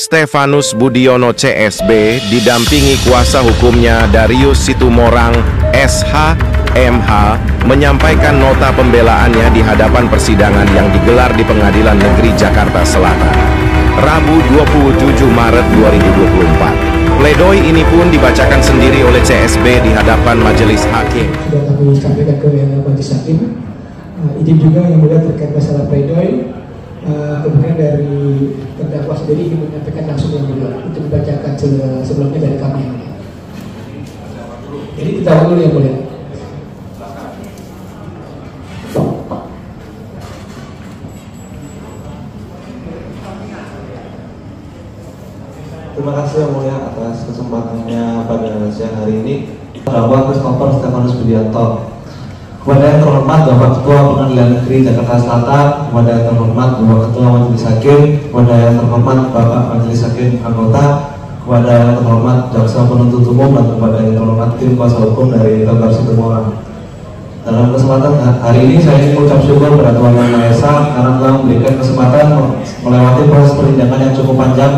Stefanus Budiono CSB didampingi kuasa hukumnya Darius Situmorang SH MH menyampaikan nota pembelaannya di hadapan persidangan yang digelar di Pengadilan Negeri Jakarta Selatan Rabu 27 Maret 2024. Pledoi ini pun dibacakan sendiri oleh CSB di hadapan majelis hakim. Sudah kami sampaikan ke majelis hakim. Izin juga yang mulia terkait masalah pledoi. Kemudian dari terdakwa sendiri ingin menyampaikan langsung yang mulia untuk dibacakan sebelumnya dari kami yang mulia. Jadi kita dulu yang mulia. Terima kasih yang mulia atas kesempatannya pada siang hari ini. Terdakwa Christopher Stefanus Budianto. Kepada yang terhormat Bapak Ketua Pengadilan Negeri Jakarta Selatan, kepada yang terhormat Bapak Ketua Majelis Hakim, kepada yang terhormat Bapak Majelis Hakim Anggota, kepada yang terhormat Jaksa Penuntut Umum, dan kepada yang terhormat tim kuasa hukum dari Dr. Situmorang. Dalam kesempatan hari ini saya ingin mengucap syukur kepada Tuhan Yang Maha Esa karena telah memberikan kesempatan melewati proses persidangan yang cukup panjang.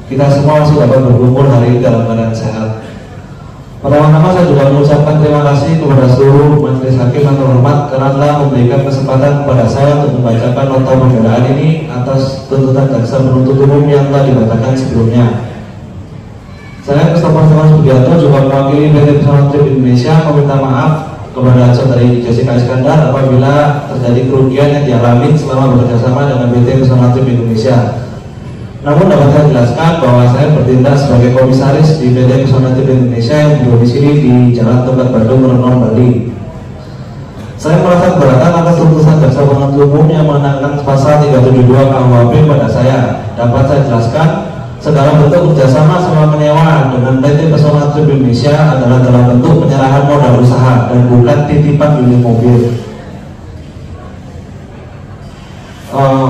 Kita semua masih dapat berkumpul hari ini dalam keadaan sehat. Pertama-tama saya juga mengucapkan terima kasih kepada seluruh majelis hakim yang terhormat karena telah memberikan kesempatan kepada saya untuk membacakan nota pembelaan ini atas tuntutan jaksa penuntut umum yang telah dibacakan sebelumnya. Saya Christopher Stefanus Budianto juga mewakili PT Pesona Trip Indonesia meminta maaf kepada saudari Jessica Iskandar apabila terjadi kerugian yang dialami selama bekerjasama dengan PT Pesona Trip Indonesia. Namun dapat saya jelaskan bahwa saya bertindak sebagai komisaris di PT Pesona Trip Indonesia yang berdomisili di Jalan Tenggat Bandung, Renon, Bali. Saya merasa keberatan atas tuntutan jaksa penuntut umum yang mengenakan pasal 372 KUHP pada saya. Dapat saya jelaskan, segala bentuk kerjasama sewa menyewa dengan PT Pesona Trip Indonesia adalah dalam bentuk penyerahan modal usaha dan bukan titipan unit mobil.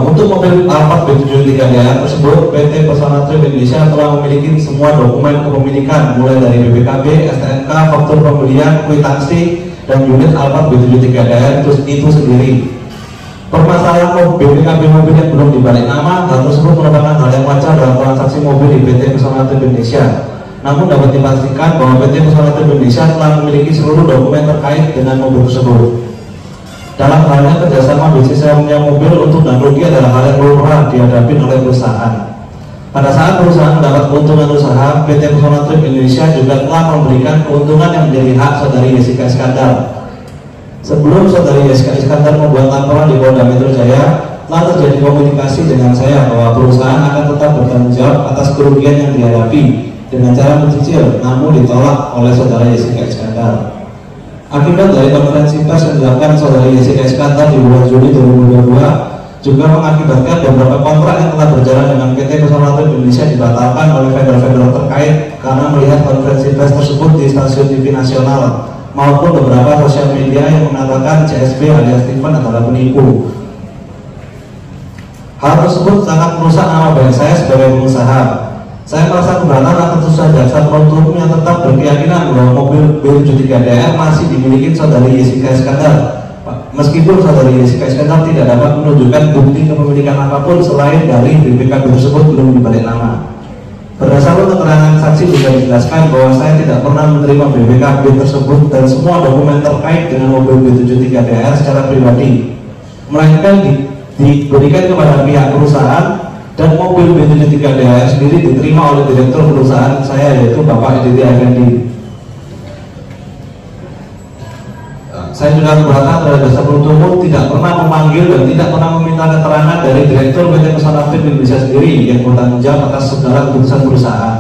Untuk mobil Alphard B73DR tersebut, PT Pesona Trip Indonesia telah memiliki semua dokumen kepemilikan mulai dari BPKB, STNK, faktur pembelian, kwitansi, dan unit Alphard B73DR itu sendiri. Permasalahan BPKB mobil yang belum dibalik nama, hal tersebut merupakan hal yang wajar dalam transaksi mobil di PT Pesona Trip Indonesia. Namun dapat dipastikan bahwa PT Pesona Trip Indonesia telah memiliki seluruh dokumen terkait dengan mobil tersebut. Dalam halnya kerjasama bisnis sewa mobil untuk dan rugi adalah hal yang lumrah dihadapi oleh perusahaan. Pada saat perusahaan mendapat keuntungan usaha, PT Pesona Trip Indonesia juga telah memberikan keuntungan yang menjadi hak saudari Jessica Iskandar. Sebelum saudari Jessica Iskandar membuat laporan di Polda Metro Jaya, telah terjadi komunikasi dengan saya bahwa perusahaan akan tetap bertanggung jawab atas kerugian yang dihadapi dengan cara mencicil, namun ditolak oleh saudari Jessica Iskandar. Akibat dari konferensi pers yang dilakukan saudari Jessica Iskandar di bulan Juli 2022 juga mengakibatkan beberapa kontrak yang telah berjalan dengan PT Pesona Trip Indonesia dibatalkan oleh vendor-vendor terkait karena melihat konferensi pers tersebut di stasiun TV nasional maupun beberapa sosial media yang mengatakan CSB alias Steven adalah penipu. Hal tersebut sangat merusak nama baik saya sebagai pengusaha. Saya merasa keberatan atas tuntutan jaksa penuntut umum yang tetap berkeyakinan bahwa mobil B73DR masih dimiliki saudari Jessica Iskandar. Meskipun saudari Jessica Iskandar tidak dapat menunjukkan bukti kepemilikan apapun selain dari BPKB tersebut belum dibalik nama. Berdasarkan keterangan saksi juga dijelaskan bahwa saya tidak pernah menerima BPKB tersebut dan semua dokumen terkait dengan mobil B73DR secara pribadi, melainkan diberikan kepada pihak perusahaan. Dan mobil B73DR sendiri diterima oleh direktur perusahaan saya yaitu Bapak Editi Effendi. Saya juga keberatan terhadap jaksa penuntut umum tidak pernah memanggil dan tidak pernah meminta keterangan dari direktur PT Pesona Trip Indonesia sendiri yang bertanggung jawab atas segala keputusan perusahaan.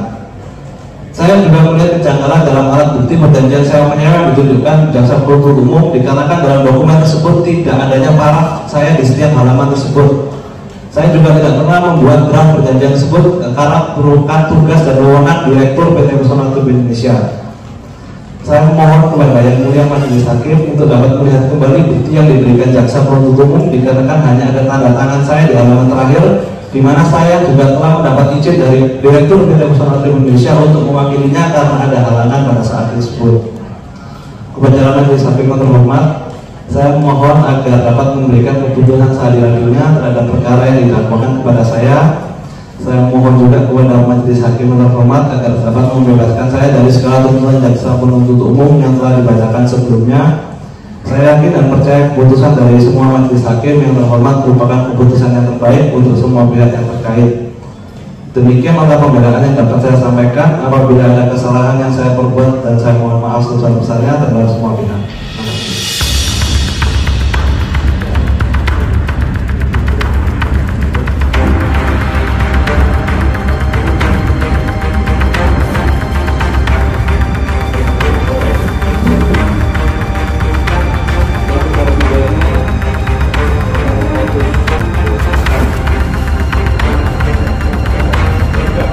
Saya juga melihat kejanggalan dalam alat bukti perjanjian sewa menyewa yang ditunjukkan jaksa penuntut umum dikarenakan dalam dokumen tersebut tidak adanya paraf saya di setiap halaman tersebut. Saya juga tidak pernah membuat draft perjanjian tersebut karena merupakan tugas dan wewenang Direktur PT Pesona Trip Indonesia. Saya memohon kepada Yang Mulia Majelis Hakim untuk dapat melihat kembali bukti yang diberikan jaksa penuntut umum dikarenakan hanya ada tanda tangan saya di halaman terakhir, di mana saya juga telah mendapat izin dari Direktur PT Pesona Trip Indonesia untuk mewakilinya karena ada halangan pada saat tersebut. Kepada Majelis Hakim yang terhormat, saya memohon agar dapat memberikan keputusan seadil-adilnya terhadap perkara yang didakwakan kepada saya Saya mohon juga kepada majelis hakim yang terhormat agar dapat membebaskan saya dari segala tuntutan jaksa penuntut umum yang telah dibacakan sebelumnya. Saya yakin dan percaya keputusan dari semua majelis hakim yang terhormat merupakan keputusan yang terbaik untuk semua pihak yang terkait. Demikian nota pembelaan yang dapat saya sampaikan. Apabila ada kesalahan yang saya perbuat, dan saya mohon maaf sebesar-besarnya terhadap semua pihak.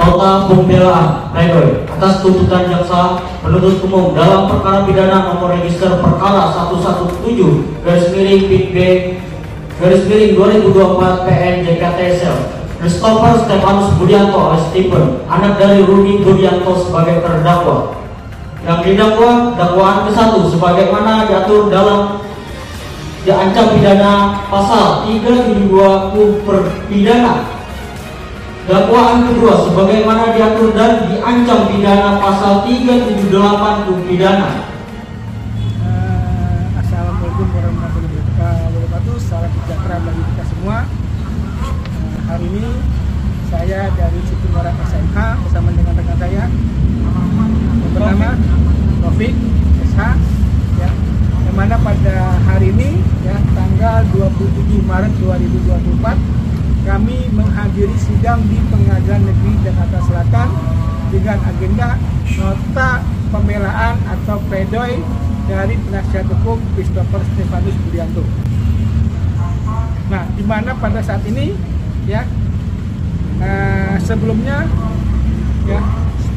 Nota pembelaan pledoi atas tuntutan jaksa penuntut umum dalam perkara pidana nomor register perkara 117/B/2024 PN JKTSL Christopher Stefanus Budianto alias Stephen, anak dari Rudi Budianto sebagai terdakwa. Yang didakwa dakwaan ke-1 sebagaimana diatur dalam diancam pidana pasal 372 pidana. Dakwaan kedua sebagaimana diatur dan diancam pidana pasal 378 pidana. Assalamualaikum warahmatullahi wabarakatuh. Salam sejahtera bagi kita semua. Hari ini saya dari Situ Morang SMH bersama dengan rekan saya yang bernama Taufik SH, ya, yang mana pada hari ini ya tanggal 27 Maret 2024 kami menghadiri sidang di Pengadilan Negeri Jakarta Selatan dengan agenda nota pembelaan atau pledoi dari penasihat hukum Christopher Stefanus Budianto. Nah, di mana pada saat ini ya sebelumnya ya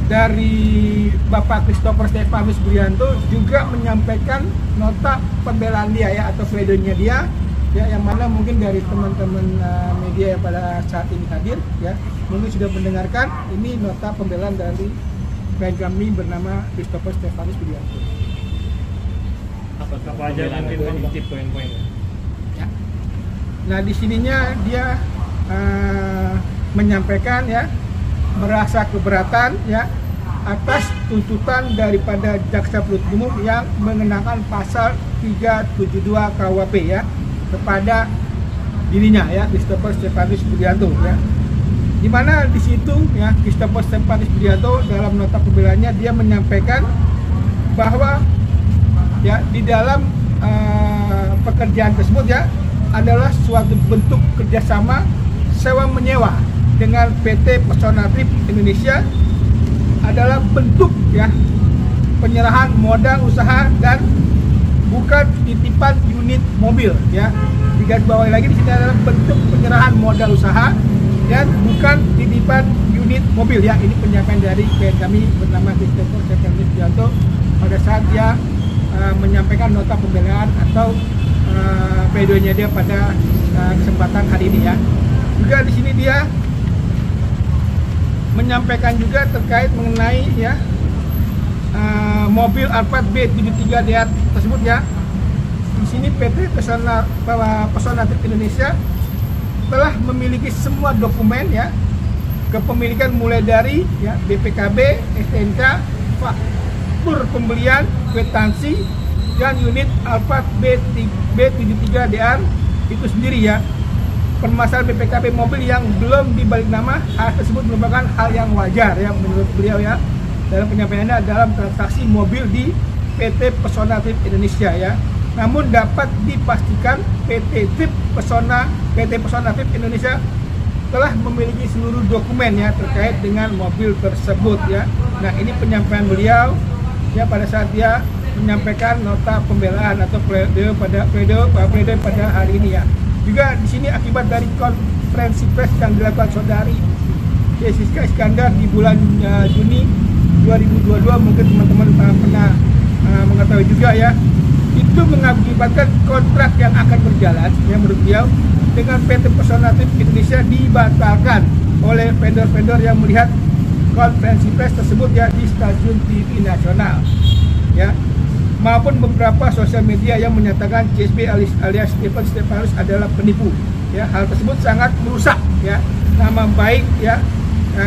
dari Bapak Christopher Stefanus Budianto juga menyampaikan nota pembelaan dia ya atau pledoinya dia. Ya, yang mana mungkin dari teman-teman media yang pada saat ini hadir ya mungkin sudah mendengarkan ini nota pembelaan dari klien kami bernama Christopher Stefanus Budianto. Apa aja mungkin mengintip poin-poinnya? Ya. Nah di sininya dia menyampaikan ya merasa keberatan ya atas tuntutan daripada jaksa penuntut umum yang mengenakan pasal 372 KUHP ya kepada dirinya ya Christopher Stefanus Budianto ya. Di mana di situ ya Christopher Stefanus Budianto dalam nota pembelaannya dia menyampaikan bahwa ya di dalam pekerjaan tersebut ya adalah suatu bentuk kerjasama sewa menyewa dengan PT Pesona Trip Indonesia, adalah bentuk ya penyerahan modal usaha dan bukan titipan unit mobil ya. Digarisbawahi lagi di sini adalah bentuk penyerahan modal usaha dan bukan titipan unit mobil ya. Ini penyampaian dari klien kami bernama Christopher Stefanus Budianto pada saat dia menyampaikan nota pembelaan atau pledoinya dia pada kesempatan hari ini ya. Juga di sini dia menyampaikan juga terkait mengenai ya mobil Alphard B73DR tersebut ya. Di sini PT Pesona Trip Indonesia telah memiliki semua dokumen ya kepemilikan mulai dari ya BPKB, STNK, faktur pembelian, kwitansi dan unit Alphard B73DR itu sendiri ya. Permasalahan BPKB mobil yang belum dibalik nama, hal tersebut merupakan hal yang wajar ya menurut beliau ya dalam penyampaiannya dalam transaksi mobil di PT Pesona Trip Indonesia ya. Namun dapat dipastikan PT Pesona Trip Indonesia telah memiliki seluruh dokumen ya terkait dengan mobil tersebut ya. Nah, ini penyampaian beliau ya pada saat dia menyampaikan nota pembelaan atau pledoi pada hari ini ya. Juga di sini akibat dari konferensi pers yang dilakukan saudari Jessica Iskandar di bulan Juni 2022, mungkin teman-teman pernah mengetahui juga ya, itu mengakibatkan kontrak yang akan berjalan yang menurut beliau dengan PT Pesona Trip Indonesia dibatalkan oleh vendor-vendor yang melihat konferensi pers tersebut ya di stasiun TV nasional ya, maupun beberapa sosial media yang menyatakan CSB alias Stephen Stefanus adalah penipu ya. Hal tersebut sangat merusak ya nama baik ya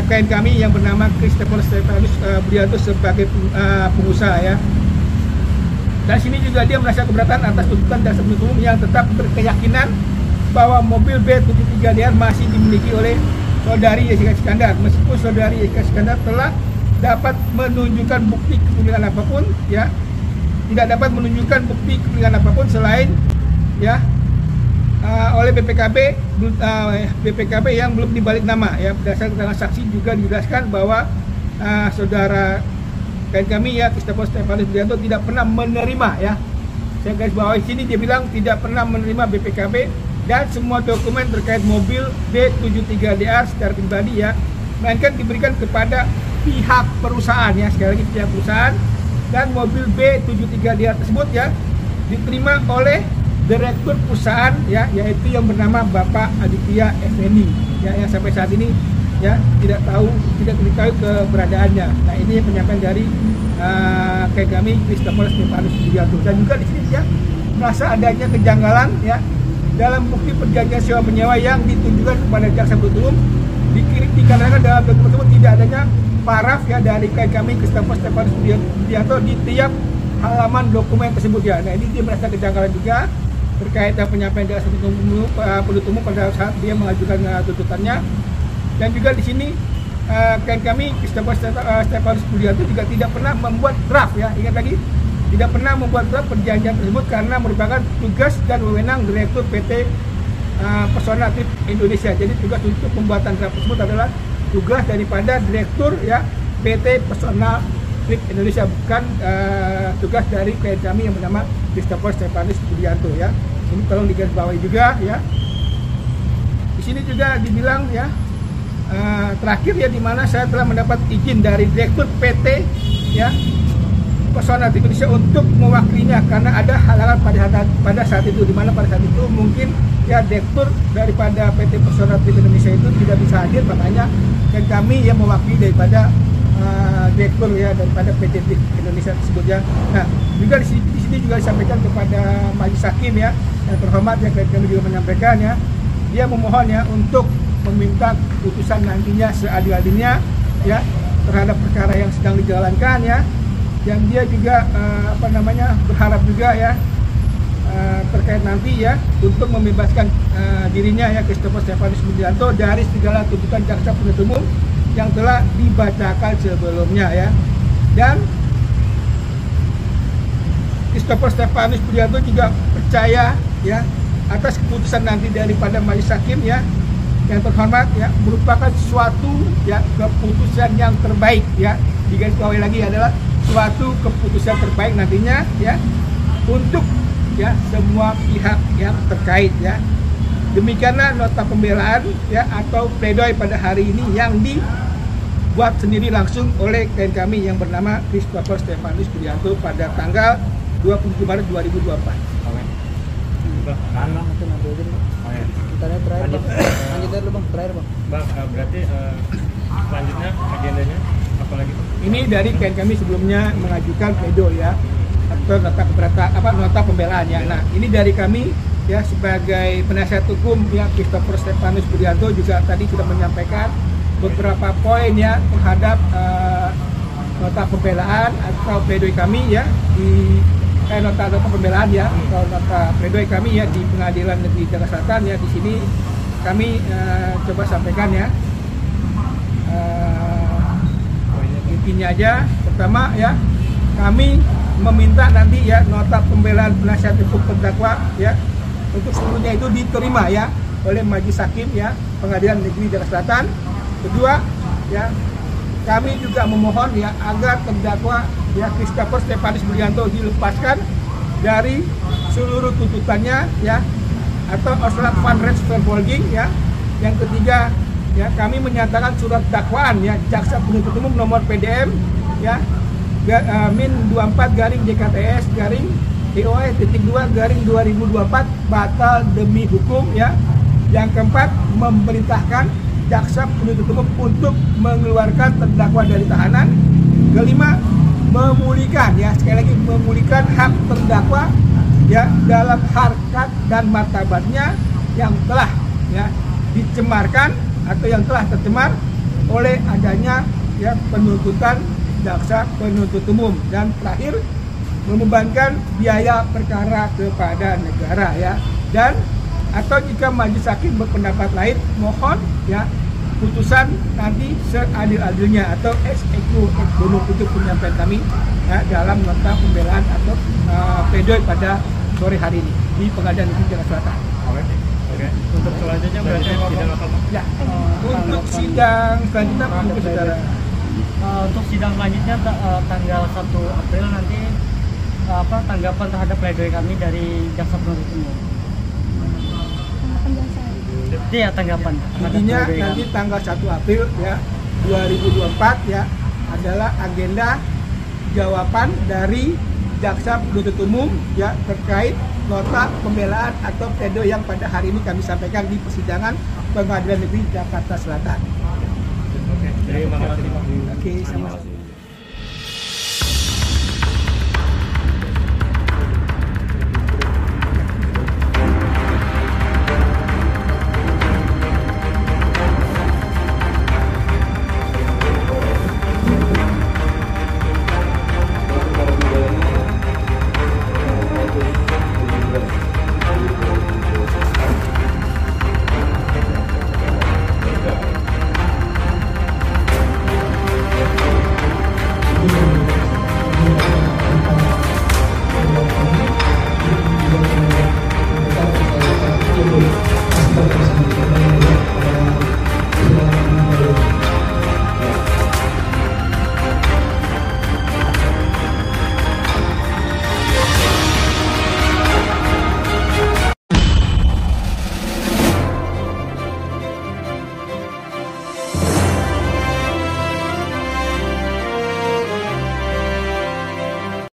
klien kami yang bernama Christopher Stefanus Budianto sebagai pengusaha ya. Dan sini juga dia merasa keberatan atas tuntutan jaksa penuntut umum yang tetap berkeyakinan bahwa mobil B73DR masih dimiliki oleh saudari Jessica Iskandar, meskipun saudari Jessica Iskandar telah dapat menunjukkan bukti kepemilikan apapun ya, tidak dapat menunjukkan bukti kepemilikan apapun selain ya oleh BPKB yang belum dibalik nama ya. Berdasarkan keterangan saksi juga dijelaskan bahwa saudara klien kami ya Christopher Stefanus Budianto tidak pernah menerima ya. Saya garis bawahi sini dia bilang tidak pernah menerima BPKB dan semua dokumen terkait mobil B73DR secara pribadi ya, melainkan diberikan kepada pihak perusahaan ya, sekali lagi pihak perusahaan, dan mobil B73DR tersebut ya diterima oleh direktur perusahaan ya, yaitu yang bernama Bapak Aditya Effendi ya, yang sampai saat ini ya tidak diketahui keberadaannya. Nah, ini penyampaian dari klien kami Christopher Stefanus Budianto. Dan juga di sini ya merasa adanya kejanggalan ya dalam bukti perjanjian sewa menyewa yang ditunjukkan kepada jaksa penuntut umum, dikarenakan dalam dokumen tersebut tidak adanya paraf ya dari klien kami Christopher Stefanus Budianto di tiap halaman dokumen tersebut ya. Nah, ini dia merasa kejanggalan juga terkait penyampaian jaksa penuntut umum pada saat dia mengajukan tuntutannya. Dan juga di sini klien kami Christopher Stefanus Budianto juga tidak pernah membuat draft ya, ingat lagi, tidak pernah membuat draft perjanjian tersebut karena merupakan tugas dan wewenang Direktur PT Pesona Trip Indonesia. Jadi tugas untuk pembuatan draft tersebut adalah tugas daripada Direktur ya PT Pesona Trip Indonesia, bukan tugas dari klien kami yang bernama Christopher Stefanus Budianto ya. Ini tolong digarisbawahi juga ya. Di sini juga dibilang ya, terakhir ya, di mana saya telah mendapat izin dari Direktur PT ya Pesona Trip Indonesia untuk mewakilinya karena ada halangan pada saat itu, di mana pada saat itu mungkin ya direktur daripada PT Pesona Trip Indonesia itu tidak bisa hadir, makanya dan kami yang mewakili daripada direktur ya daripada PT Trip Indonesia tersebut ya. Nah, juga di sini juga disampaikan kepada majelis hakim ya yang terhormat ya, kami juga menyampaikan ya, dia memohon ya untuk meminta putusan nantinya seadil-adilnya ya terhadap perkara yang sedang dijalankan ya, dan dia juga berharap juga ya terkait nanti ya untuk membebaskan dirinya ya Christopher Stefanus Budianto dari segala tuntutan jaksa penuntut umum yang telah dibacakan sebelumnya ya. Dan Christopher Stefanus Budianto juga percaya ya atas keputusan nanti daripada majelis hakim ya yang terhormat ya merupakan suatu ya keputusan yang terbaik ya. Digarisbawahi lagi adalah suatu keputusan terbaik nantinya ya untuk ya semua pihak yang terkait ya. Demikianlah nota pembelaan ya atau pledoi pada hari ini yang dibuat sendiri langsung oleh klien kami yang bernama Christopher Stefanus Budianto pada tanggal 27 Maret 2024. Oke. Bang, berarti selanjutnya agendanya apa lagi? Ini dari klien kami sebelumnya mengajukan pledoi ya atau nota pembelaan ya. Nah, ini dari kami ya sebagai penasihat hukum ya Christopher Stefanus Budianto juga tadi sudah menyampaikan beberapa poin ya terhadap nota pembelaan atau pledoi kami ya di nota pembelaan ya atau nota pledoi kami ya di Pengadilan Negeri Jakarta Selatan ya. Di sini kami coba sampaikan ya intinya aja. Pertama ya, kami meminta nanti ya nota pembelaan penasihat hukum terdakwa ya untuk seluruhnya itu diterima ya oleh majelis hakim ya Pengadilan Negeri Jakarta Selatan. Kedua ya, kami juga memohon ya agar terdakwa ya Christopher Stefanus Budianto dilepaskan dari seluruh tuntutannya ya atau Oslat Van Rechtsvervolging ya. Yang ketiga ya, kami menyatakan surat dakwaan ya jaksa penuntut umum nomor PDM ya min 24 JKTS DOE titik 2 2024 batal demi hukum ya. Yang keempat, memerintahkan jaksa penuntut umum untuk mengeluarkan terdakwa dari tahanan. Kelima, memulihkan ya, sekali lagi memulihkan hak terdakwa ya dalam harkat dan martabatnya yang telah ya dicemarkan atau yang telah tercemar oleh adanya ya penuntutan jaksa penuntut umum, dan terakhir membebankan biaya perkara kepada negara ya. Dan atau jika majelis hakim berpendapat lain, mohon ya putusan nanti seadil-adilnya atau ex equo ex bono untuk penyampaian kami ya, dalam nota pembelaan atau pledoi pada sore hari ini di Pengadilan Negeri Jakarta Selatan. Oke. Untuk selanjutnya berarti sidang apa? Ya. Untuk sidang selanjutnya mungkin saudara. Untuk sidang selanjutnya tanggal 1 April nanti tanggapan terhadap pledoi kami dari jaksa penuntut umum. Iya, tanggapan. Intinya nanti tanggal 1 April ya 2024 ya adalah agenda jawaban dari jaksa penuntut umum ya terkait nota pembelaan atau pledoi yang pada hari ini kami sampaikan di persidangan Pengadilan Negeri Jakarta Selatan. Oke, terima kasih. Oke, sama-sama.